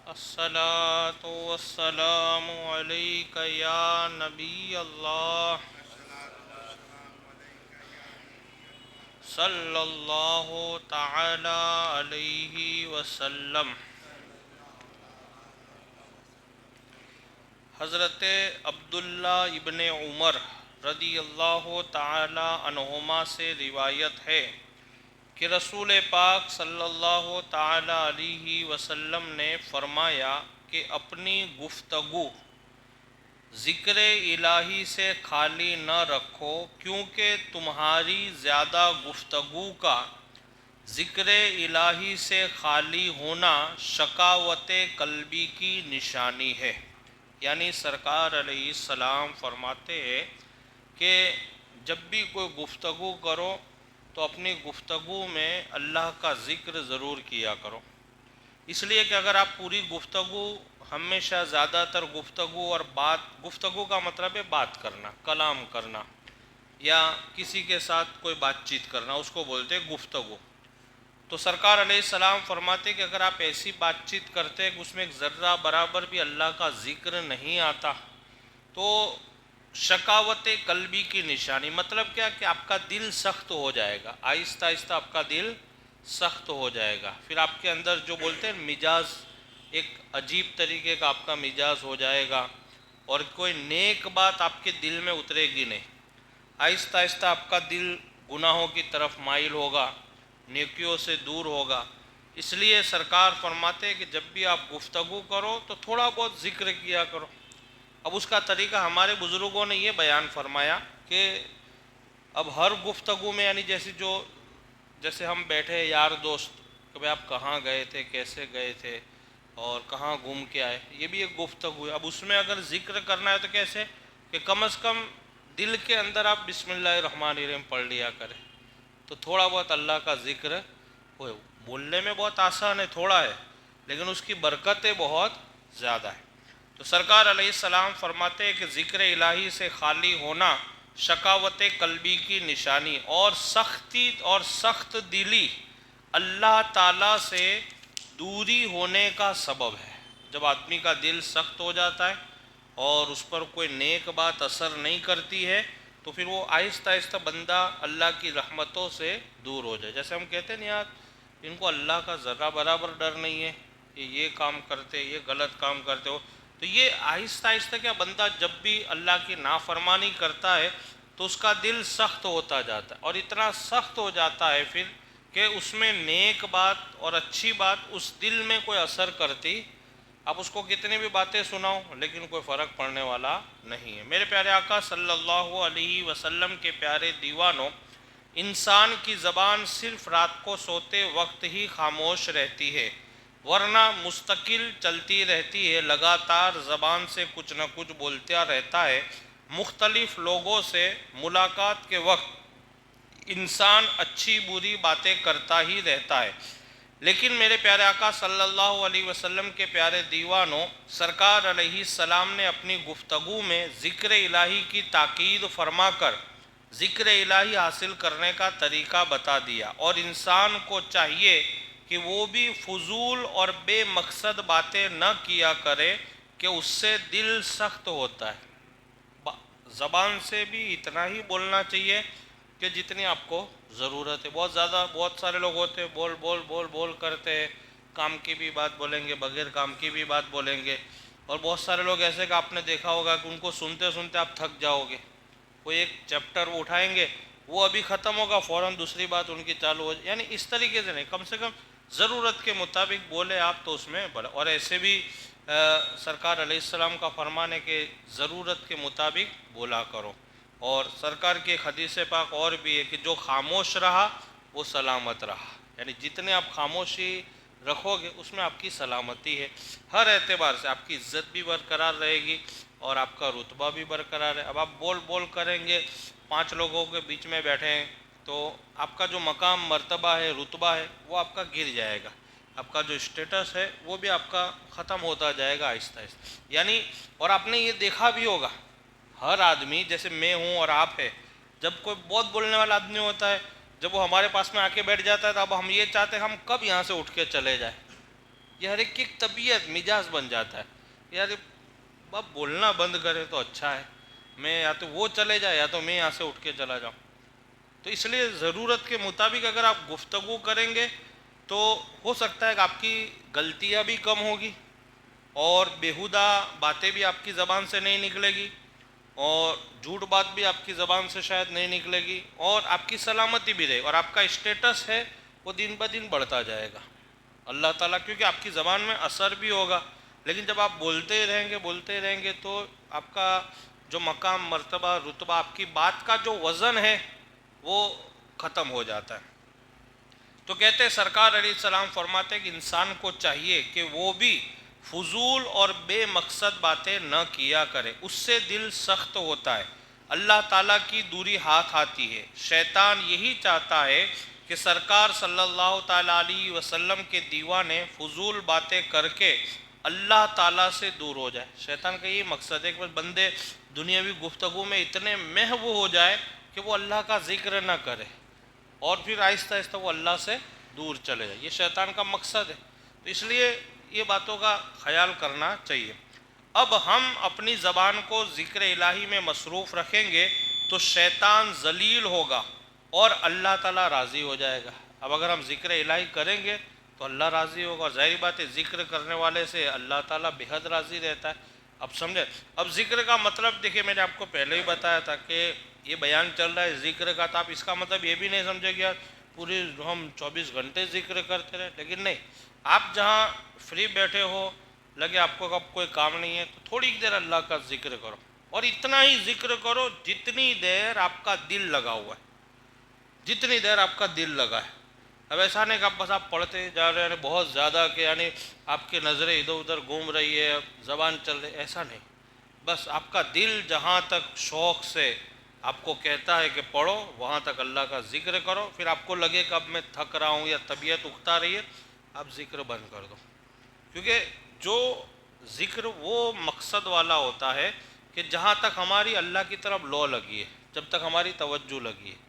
الصلاة والسلام عليك يا نبي الله صلى الله تعالى عليه وسلم۔ حضرت عبداللہ ابن عمر رضی اللہ تعالی عنہما سے روایت ہے کہ رسول پاک صلی اللہ تعالی علیہ وسلم نے فرمایا کہ اپنی گفتگو ذکر الہی سے خالی نہ رکھو، کیونکہ تمہاری زیادہ گفتگو کا ذکر الہی سے خالی ہونا شقاوت قلبی کی نشانی ہے۔ یعنی سرکار علیہ السلام فرماتے ہیں کہ جب بھی کوئی گفتگو کرو تو اپنی گفتگو میں اللہ کا ذکر ضرور کیا کرو، اس لیے کہ اگر آپ پوری گفتگو ہمیشہ زیادہ تر گفتگو اور گفتگو کا مطلب ہے بات کرنا، کلام کرنا یا کسی کے ساتھ کوئی بات چیت کرنا، اس کو بولتے ہیں گفتگو۔ تو سرکار علیہ السلام فرماتے کہ اگر آپ ایسی بات چیت کرتے کہ اس میں ایک ذرہ برابر بھی اللہ کا ذکر نہیں آتا تو شقاوت قلبی کی نشانی، مطلب کیا کہ آپ کا دل سخت ہو جائے گا، آہستہ آہستہ آپ کا دل سخت ہو جائے گا، پھر آپ کے اندر جو بولتے ہیں مزاج ایک عجیب طریقے کا آپ کا مزاج ہو جائے گا، اور کوئی نیک بات آپ کے دل میں اترے گی نہیں، آہستہ آہستہ آپ کا دل گناہوں کی طرف مائل ہوگا، نیکیوں سے دور ہوگا۔ اس لیے سرکار فرماتے کہ جب بھی آپ گفتگو کرو تو تھوڑا بہت ذکر کیا کرو۔ اب اس کا طریقہ ہمارے بزرگوں نے یہ بیان فرمایا کہ اب ہر گفتگو میں یعنی جیسے ہم بیٹھے یار دوست کہ بھئی آپ کہاں گئے تھے، کیسے گئے تھے اور کہاں گھوم کے آئے، یہ بھی ایک گفتگو ہے۔ اب اس میں اگر ذکر کرنا ہے تو کیسے کہ کم از کم دل کے اندر آپ بسم اللہ الرحمن الرحیم پڑھ لیا کریں، تو تھوڑا بہت اللہ کا ذکر ہوئے۔ بولنے میں بہت آسان ہے، تھوڑا ہے، لیکن اس کی برکتیں بہت زیادہ ہے۔ تو سرکار علیہ السلام فرماتے ہیں کہ ذکر الہی سے خالی ہونا شقاوت قلبی کی نشانی اور سخت دلی اللہ تعالیٰ سے دوری ہونے کا سبب ہے۔ جب آدمی کا دل سخت ہو جاتا ہے اور اس پر کوئی نیک بات اثر نہیں کرتی ہے تو پھر وہ آہستہ آہستہ بندہ اللہ کی رحمتوں سے دور ہو جائے۔ جیسے ہم کہتے ہیں نا یار ان کو اللہ کا ذرہ برابر ڈر نہیں ہے، یہ کام کرتے، یہ غلط کام کرتے ہو، تو یہ آہستہ آہستہ کیا بندہ جب بھی اللہ کی نافرمانی کرتا ہے تو اس کا دل سخت ہوتا جاتا ہے، اور اتنا سخت ہو جاتا ہے پھر کہ اس میں نیک بات اور اچھی بات اس دل میں کوئی اثر کرتی، اب اس کو کتنی بھی باتیں سناؤ لیکن کوئی فرق پڑنے والا نہیں ہے۔ میرے پیارے آقا صلی اللہ علیہ وسلم کے پیارے دیوانوں، انسان کی زبان صرف رات کو سوتے وقت ہی خاموش رہتی ہے، ورنہ مستقل چلتی رہتی ہے، لگاتار زبان سے کچھ نہ کچھ بولتا رہتا ہے۔ مختلف لوگوں سے ملاقات کے وقت انسان اچھی بری باتیں کرتا ہی رہتا ہے، لیکن میرے پیارے آقا صلی اللہ علیہ وسلم کے پیارے دیوانوں، سرکار علیہ السلام نے اپنی گفتگو میں ذکر الہی کی تاکید فرما کر ذکر الہی حاصل کرنے کا طریقہ بتا دیا، اور انسان کو چاہیے کہ وہ بھی فضول اور بے مقصد باتیں نہ کیا کرے کہ اس سے دل سخت ہوتا ہے۔ زبان سے بھی اتنا ہی بولنا چاہیے کہ جتنی آپ کو ضرورت ہے۔ بہت سارے لوگ ہوتے ہیں بول بول بول بول کرتے ہیں، کام کی بھی بات بولیں گے، بغیر کام کی بھی بات بولیں گے، اور بہت سارے لوگ ایسے کہ آپ نے دیکھا ہوگا کہ ان کو سنتے سنتے آپ تھک جاؤ گے، کوئی ایک چیپٹر وہ اٹھائیں گے، وہ ابھی ختم ہوگا فوراً دوسری بات ان کی چالو ہو جائے، یعنی اس طریقے سے نہیں، کم سے کم ضرورت کے مطابق بولے آپ تو اس میں بڑا، اور ایسے بھی سرکار علیہ السلام کا فرمان ہے کہ ضرورت کے مطابق بولا کرو، اور سرکار کی ایک حدیث پاک اور بھی ہے کہ جو خاموش رہا وہ سلامت رہا، یعنی جتنے آپ خاموشی رکھو گے اس میں آپ کی سلامتی ہے، ہر اعتبار سے آپ کی عزت بھی برقرار رہے گی اور آپ کا رتبہ بھی برقرار ہے۔ اب آپ بول بول کریں گے، 5 لوگوں کے بیچ میں بیٹھے ہیں تو آپ کا جو مقام مرتبہ ہے، رتبہ ہے، وہ آپ کا گر جائے گا، آپ کا جو اسٹیٹس ہے وہ بھی آپ کا ختم ہوتا جائے گا آہستہ آہستہ، یعنی اور آپ نے یہ دیکھا بھی ہوگا ہر آدمی، جیسے میں ہوں اور آپ ہے، جب کوئی بہت بولنے والا آدمی ہوتا ہے، جب وہ ہمارے پاس میں آ کے بیٹھ جاتا ہے تو اب ہم یہ چاہتے ہیں ہم کب یہاں سے اٹھ کے چلے جائیں، یہ ہر ایک کی طبیعت مزاج بن جاتا ہے. یار اب بولنا بند کرے تو اچھا ہے، میں یا تو وہ چلے جائے یا تو میں یہاں سے اٹھ کے چلا جاؤں. تو اس لیے ضرورت کے مطابق اگر آپ گفتگو کریں گے تو ہو سکتا ہے کہ آپ کی غلطیاں بھی کم ہوگی اور بیہودہ باتیں بھی آپ کی زبان سے نہیں نکلے گی اور جھوٹ بات بھی آپ کی زبان سے شاید نہیں نکلے گی اور آپ کی سلامتی بھی رہے اور آپ کا اسٹیٹس ہے وہ دن بہ دن بڑھتا جائے گا اللہ تعالیٰ، کیونکہ آپ کی زبان میں اثر بھی ہوگا. لیکن جب آپ بولتے رہیں گے تو آپ کا جو مقام مرتبہ رتبہ آپ کی بات کا جو وزن ہے وہ ختم ہو جاتا ہے. تو کہتے ہیں سرکار علیہ السلام فرماتے ہیں کہ انسان کو چاہیے کہ وہ بھی فضول اور بے مقصد باتیں نہ کیا کرے، اس سے دل سخت ہوتا ہے، اللہ تعالیٰ کی دوری ہاتھ آتی ہے. شیطان یہی چاہتا ہے کہ سرکار صلی اللہ تعالیٰ علیہ وسلم کے دیوانے فضول باتیں کر کے اللہ تعالیٰ سے دور ہو جائے. شیطان کا یہی مقصد ہے کہ بندے دنیاوی گفتگو میں اتنے محو ہو جائے کہ وہ اللہ کا ذکر نہ کرے اور پھر آہستہ آہستہ وہ اللہ سے دور چلے جائے. یہ شیطان کا مقصد ہے. تو اس لیے یہ باتوں کا خیال کرنا چاہیے. اب ہم اپنی زبان کو ذکر الہی میں مصروف رکھیں گے تو شیطان ذلیل ہوگا اور اللہ تعالیٰ راضی ہو جائے گا. اب اگر ہم ذکر الہی کریں گے تو اللہ راضی ہوگا اور ظاہری بات ہے ذکر کرنے والے سے اللہ تعالیٰ بے حد راضی رہتا ہے. اب سمجھے. اب ذکر کا مطلب دیکھیے میں نے آپ کو پہلے ہی بتایا تھا کہ یہ بیان چل رہا ہے ذکر کا، تو آپ اس کا مطلب یہ بھی نہیں سمجھے کہ یار پوری ہم 24 گھنٹے ذکر کرتے رہے. لیکن نہیں، آپ جہاں فری بیٹھے ہو، لگے آپ کو اب کوئی کام نہیں ہے تو تھوڑی دیر اللہ کا ذکر کرو اور اتنا ہی ذکر کرو جتنی دیر آپ کا دل لگا ہوا ہے، جتنی دیر آپ کا دل لگا ہے. اب ایسا نہیں کہ بس آپ پڑھتے جا رہے ہیں بہت زیادہ کہ یعنی آپ کی نظریں ادھر ادھر گھوم رہی ہے، زبان چل رہی ہے، ایسا نہیں. بس آپ کا دل جہاں تک شوق سے آپ کو کہتا ہے کہ پڑھو وہاں تک اللہ کا ذکر کرو. پھر آپ کو لگے کہ اب میں تھک رہا ہوں یا طبیعت اکتا رہی ہے، آپ ذکر بند کر دو. کیونکہ جو ذکر وہ مقصد والا ہوتا ہے کہ جہاں تک ہماری اللہ کی طرف لو لگی ہے، جب تک ہماری توجہ لگی ہے،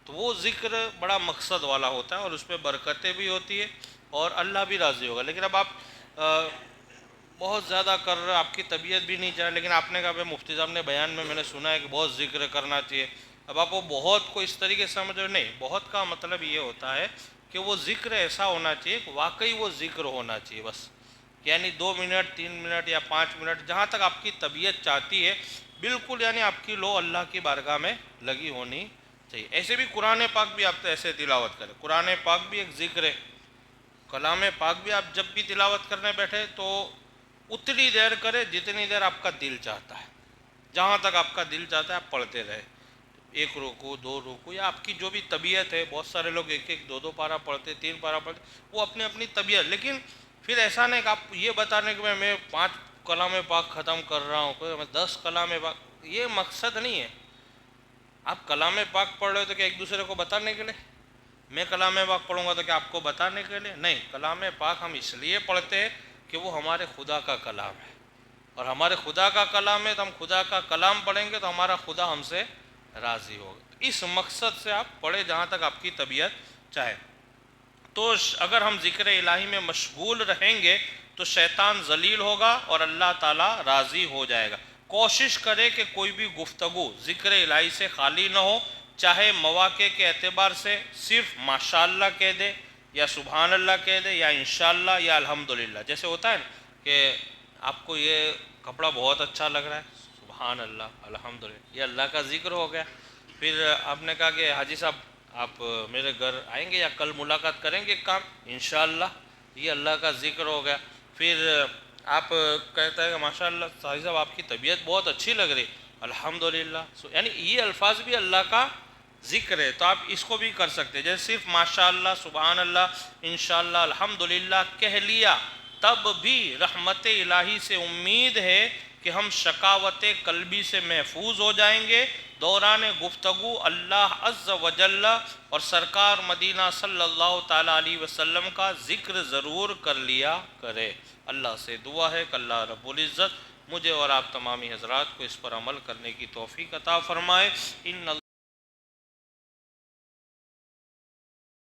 تو وہ ذکر بڑا مقصد والا ہوتا ہے اور اس پہ برکتیں بھی ہوتی ہے اور اللہ بھی راضی ہوگا. لیکن اب آپ بہت زیادہ کر رہے، آپ کی طبیعت بھی نہیں چاہے، لیکن آپ نے کہا بھائی مفتی صاحب نے بیان میں نے سنا ہے کہ بہت ذکر کرنا چاہیے. اب آپ وہ بہت کو اس طریقے سے سمجھ رہے نہیں. بہت کا مطلب یہ ہوتا ہے کہ وہ ذکر ایسا ہونا چاہیے کہ واقعی وہ ذکر ہونا چاہیے. بس یعنی 2 منٹ 3 منٹ یا 5 منٹ جہاں تک آپ کی طبیعت چاہتی ہے، بالکل یعنی آپ کی لو اللہ کی بارگاہ میں لگی ہونی چاہیے. ایسے بھی قرآن پاک بھی آپ ایسے تلاوت کریں. قرآن پاک بھی ایک ذکر ہے. کلام پاک بھی آپ جب بھی تلاوت کرنے بیٹھے تو اتنی دیر کرے جتنی دیر آپ کا دل چاہتا ہے. جہاں تک آپ کا دل چاہتا ہے آپ پڑھتے رہے. 1 رکوع 2 رکوع یا آپ کی جو بھی طبیعت ہے. بہت سارے لوگ 1 2 پارہ پڑھتے، 3 پارہ پڑھتے، وہ اپنی اپنی طبیعت. لیکن پھر ایسا نہیں کہ آپ یہ بتانے کہ میں 5 کلام پاک ختم کر رہا ہوں، کوئی 10 کلام پاک، یہ مقصد نہیں ہے. آپ کلام پاک پڑھ رہے ہو تو کہ ایک دوسرے کو بتانے کے لیے؟ میں کلام پاک پڑھوں گا تو کہ آپ کو بتانے کے لیے؟ نہیں. کلام پاک ہم اس لیے پڑھتے ہیں کہ وہ ہمارے خدا کا کلام ہے اور ہمارے خدا کا کلام ہے تو ہم خدا کا کلام پڑھیں گے تو ہمارا خدا ہم سے راضی ہوگا. اس مقصد سے آپ پڑھیں جہاں تک آپ کی طبیعت چاہے. تو اگر ہم ذکر الہی میں مشغول رہیں گے تو شیطان ذلیل ہوگا اور اللہ تعالیٰ راضی ہو جائے گا. کوشش کرے کہ کوئی بھی گفتگو ذکر الہی سے خالی نہ ہو. چاہے مواقع کے اعتبار سے صرف ماشاءاللہ کہہ دے یا سبحان اللہ کہہ دے یا انشاءاللہ یا الحمدللہ. جیسے ہوتا ہے نا کہ آپ کو یہ کپڑا بہت اچھا لگ رہا ہے، سبحان اللہ الحمدللہ، یہ اللہ کا ذکر ہو گیا. پھر آپ نے کہا کہ حاجی صاحب آپ میرے گھر آئیں گے یا کل ملاقات کریں گے ایک کام، انشاءاللہ، یہ اللہ کا ذکر ہو گیا. پھر آپ کہتا ہے کہ ماشاءاللہ حاجی صاحب آپ کی طبیعت بہت اچھی لگ رہی، الحمدللہ. یعنی یہ الفاظ بھی اللہ کا ذکر ہے. تو آپ اس کو بھی کر سکتے ہیں. جیسے صرف ماشاءاللہ، سبحان اللہ، انشاءاللہ، الحمدللہ کہہ لیا تب بھی رحمت الہی سے امید ہے کہ ہم شقاوت قلبی سے محفوظ ہو جائیں گے. دوران گفتگو اللہ عز و جل اور سرکار مدینہ صلی اللہ تعالیٰ علیہ وسلم کا ذکر ضرور کر لیا کرے. اللہ سے دعا ہے کہ اللہ رب العزت مجھے اور آپ تمامی حضرات کو اس پر عمل کرنے کی توفیق عطا فرمائے. ان